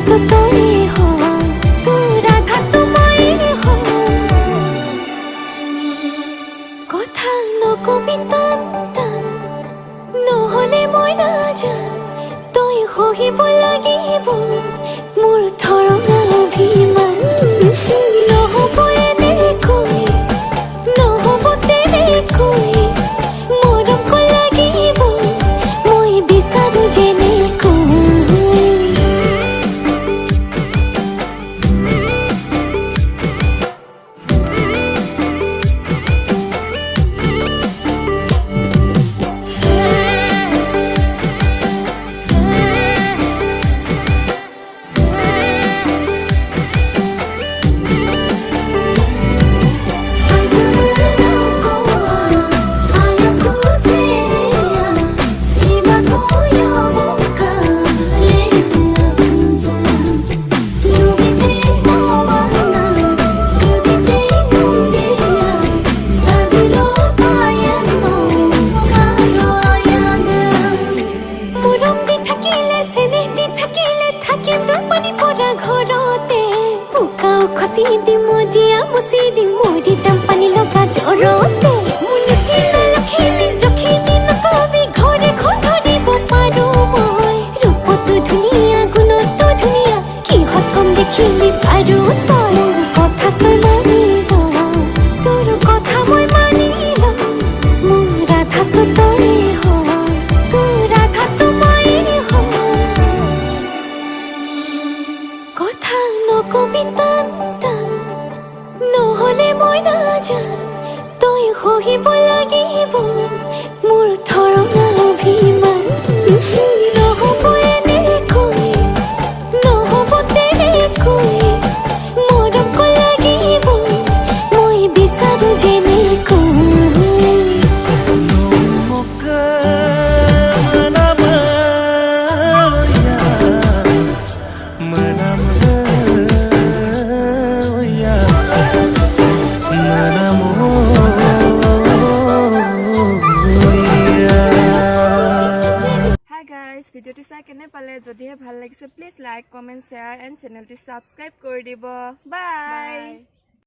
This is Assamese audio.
तो तोई हो तू राधा तो মই हो কথা নকবি টান টান নহলে মই নাজান তই সহিব লাগিব মোৰ ধৰণা অভিমান নহ'ব এনেকৈ নহ'ব তেনেকৈ মৰম ক লাগিব মই বিচাৰো যেনেকৈ খসি দি মজিয়া মুসি দি মোৰি চম্পানি লগা জৰতে মুনিসি লক্ষ্মী জখিনী নকবি ঘৰে খধৰিব পাৰো মই ৰূপ তো ধুনিয়া গুণ তো ধুনিয়া কি হকম দেখিলি পাৰো তই কথা তো মানি তোৰ কথা মই মানি মোৰ রাধা তো তই হ তোর রাধা তো মই হ কথা নকবি টান নহলে মই নাজান তই সহিব লাগিব মোৰ ধৰণা অভিমান নহ'ব এনেকৈ নহ'ব তেনেকৈ মৰম ক লাগিব মই বিচাৰো যেনেকৈ ভিডিওটি চাই কেনে পালে যদিহে ভাল লাগিছে please like comment share and চেনেলটি সাবস্ক্ৰাইব কৰি দিব বাই।